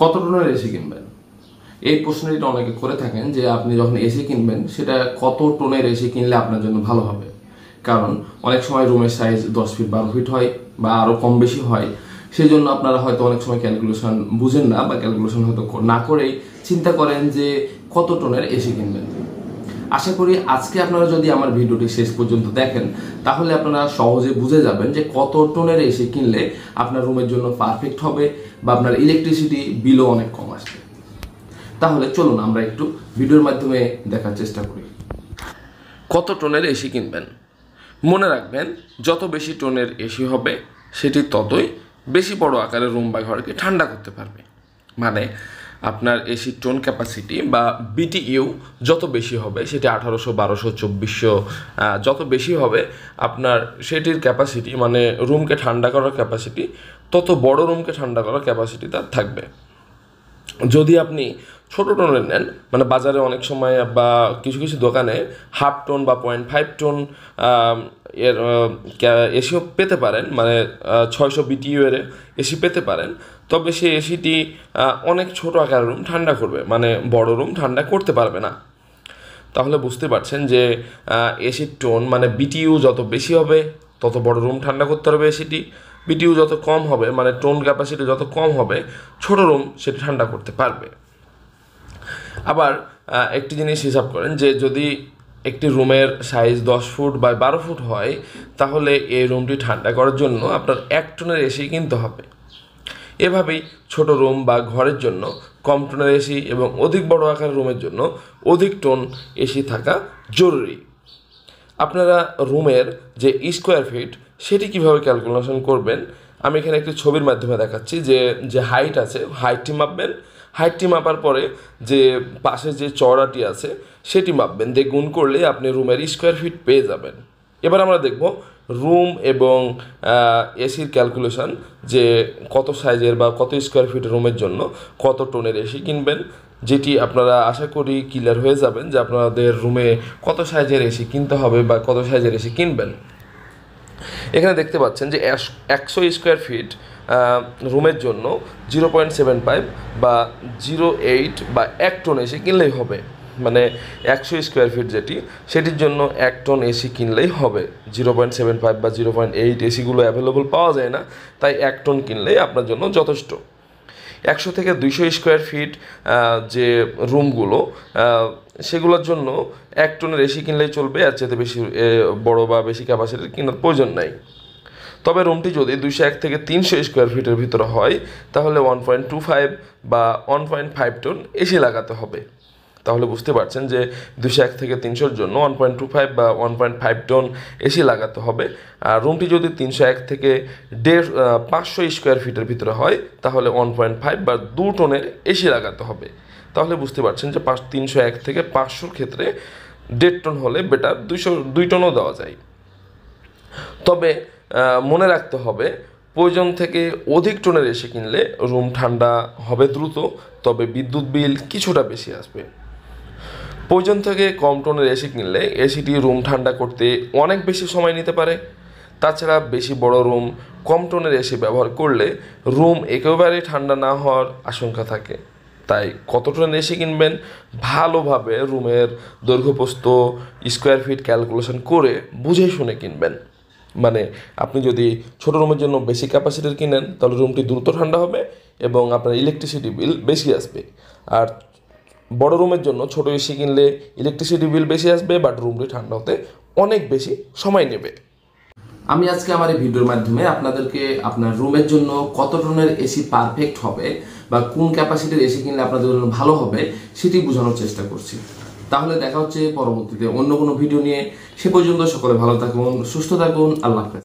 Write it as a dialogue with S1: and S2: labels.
S1: কত টনের এসি কিনবেন? এই প্রশ্নটি অনেকে করে থাকেন যে আপনি যখন এসি কিনবেন সেটা কত টনের এসি কিনলে আপনার জন্য ভালো হবে। কারণ অনেক সময় রুমের সাইজ 10 ফিট 12 ফিট হয় বা আরও কম বেশি হয়। সেই জন্য আপনারা হয়তো অনেক সময় ক্যালকুলেশন বুঝেন না বা ক্যালকুলেশন হয়তো না করেই চিন্তা করেন যে কত টনের এসি কিনবেন। আশা করি আজকে আপনারা যদি আমার ভিডিওটি শেষ পর্যন্ত দেখেন তাহলে আপনারা সহজে বুঝে যাবেন যে কত টনের এসি কিনলে আপনার রুমের জন্য পারফেক্ট হবে বা আপনার ইলেকট্রিসিটি বিলও অনেক কম আসবে। তাহলে চলুন আমরা একটু ভিডিওর মাধ্যমে দেখার চেষ্টা করি কত টনের এসি কিনবেন। মনে রাখবেন, যত বেশি টনের এসি হবে সেটি ততই বেশি বড় আকারের রুম বা ঘরকে ঠান্ডা করতে পারবে। মানে আপনার এসি টোন ক্যাপাসিটি বা বিটিইউ যত বেশি হবে, সেটি 1800, 1200, 2400 যত বেশি হবে আপনার সেটির ক্যাপাসিটি, মানে রুমকে ঠান্ডা করার ক্যাপাসিটি, তত বড় রুমকে ঠান্ডা করার ক্যাপাসিটি তার থাকবে। যদি আপনি ছোটো টোনের নেন, মানে বাজারে অনেক সময় বা কিছু কিছু দোকানে 1/2 টন বা 0.5 টন এর এসিও পেতে পারেন, মানে 600 বিটিইউ এর এসি পেতে পারেন, তবে সেই এসিটি অনেক ছোট আকারের রুম ঠান্ডা করবে, মানে বড় রুম ঠান্ডা করতে পারবে না। তাহলে বুঝতে পারছেন যে এসির টোন মানে বিটিইউ যত বেশি হবে তত বড় রুম ঠান্ডা করতে পারবে এসিটি। বিটিইউ যত কম হবে, মানে টোন ক্যাপাসিটি যত কম হবে, ছোট রুম সেটি ঠান্ডা করতে পারবে। আবার একটি জিনিস হিসাব করেন যে যদি একটি রুমের সাইজ 10 ফুট বা 12 ফুট হয়, তাহলে এই রুমটি ঠান্ডা করার জন্য আপনার 1 টনের এসি কিনতে হবে। এভাবেই ছোট রুম বা ঘরের জন্য কম টনের এসি এবং অধিক বড় আকারের রুমের জন্য অধিক টন এসি থাকা জরুরি। আপনারা রুমের যে স্কোয়ার ফিট সেটি কিভাবে ক্যালকুলেশন করবেন আমি এখানে একটি ছবির মাধ্যমে দেখাচ্ছি। যে হাইট আছে, হাইটটি মাপবেন। হাইটটি মাপার পরে যে পাশে যে চওড়াটি আছে সেটি মাপবেন, দিয়ে গুণ করলে আপনি রুমের স্কোয়ার ফিট পেয়ে যাবেন। এবার আমরা দেখব রুম এবং এসির ক্যালকুলেশন, যে কত সাইজের বা কত স্কোয়ার ফিট রুমের জন্য কত টনের এসি কিনবেন, যেটি আপনারা আশা করি ক্লিয়ার হয়ে যাবেন যে আপনাদের রুমে কত সাইজের এসি কিনতে হবে বা কত সাইজের এসি কিনবেন। এখানে দেখতে পাচ্ছেন যে 100 স্কোয়ার ফিট রুমের জন্য 0.75 বা 0.8 বা 1 টন এসি কিনলেই হবে। মানে 100 স্কোয়ার ফিট যেটি, সেটির জন্য 1 টন এসি কিনলেই হবে। 0.75 বা 0.8 এসিগুলো অ্যাভেলেবল পাওয়া যায় না, তাই 1 টন কিনলেই আপনার জন্য যথেষ্ট। 100 থেকে 200 স্কোয়ার ফিট যে রুমগুলো, সেগুলোর জন্য 1 টনের এসি কিনলেই চলবে, আর চেয়ে বেশি বড় বা বেশি ক্যাপাসিটির কেনার প্রয়োজন নাই। তবে রুমটি যদি 201 থেকে 300 স্কোয়ার ফিটের ভিতরে হয়, তাহলে 1.25 বা 1.5 টন এসি লাগাতে হবে। তাহলে বুঝতে পারছেন যে 201 থেকে 300-র জন্য 1.25 বা 1.5 টন এসি লাগাতে হবে। আর রুমটি যদি 301 থেকে 500 স্কোয়ার ফিটের ভিতরে হয়, তাহলে 1.5 বা 2 টনের এসি লাগাতে হবে। তাহলে বুঝতে পারছেন যে 301 থেকে 500-র ক্ষেত্রে 1.5 টন হলে বেটার, 2 টনও দেওয়া যায়। তবে মনে রাখতে হবে, প্রয়োজন থেকে অধিক টনের এসি কিনলে রুম ঠান্ডা হবে দ্রুত, তবে বিদ্যুৎ বিল কিছুটা বেশি আসবে। প্রয়োজন থেকে কম টনের এসি কিনলে এসিটি রুম ঠান্ডা করতে অনেক বেশি সময় নিতে পারে। তাছাড়া বেশি বড় রুম কম টনের এসি ব্যবহার করলে রুম একেবারে ঠান্ডা না হওয়ার আশঙ্কা থাকে। তাই কত টনের এসি কিনবেন ভালোভাবে রুমের দৈর্ঘ্যপ্রস্থ স্কোয়ার ফিট ক্যালকুলেশন করে বুঝে শুনে কিনবেন। মানে আপনি যদি ছোট রুমের জন্য বেশি ক্যাপাসিটির কিনেন, তাহলে রুমটি দ্রুত ঠান্ডা হবে এবং আপনার ইলেকট্রিসিটি বিল বেশি আসবে। আর বড় রুমের জন্য ছোট এসি কিনলে ইলেকট্রিসিটি বিল বেশি আসবে, বাট রুমটি ঠান্ডা হতে অনেক বেশি সময় নেবে। আমি আজকে আমার এই ভিডিওর মাধ্যমে আপনাদেরকে আপনার রুমের জন্য কত টনের এসি পারফেক্ট হবে বা কোন ক্যাপাসিটির এসি কিনলে আপনাদের জন্য ভালো হবে সেটি বোঝানোর চেষ্টা করছি। তাহলে দেখা হচ্ছে পরবর্তীতে অন্য কোনো ভিডিও নিয়ে। সে পর্যন্ত সকলে ভালো থাকুন, সুস্থ থাকুন। আল্লাহ হাফেজ।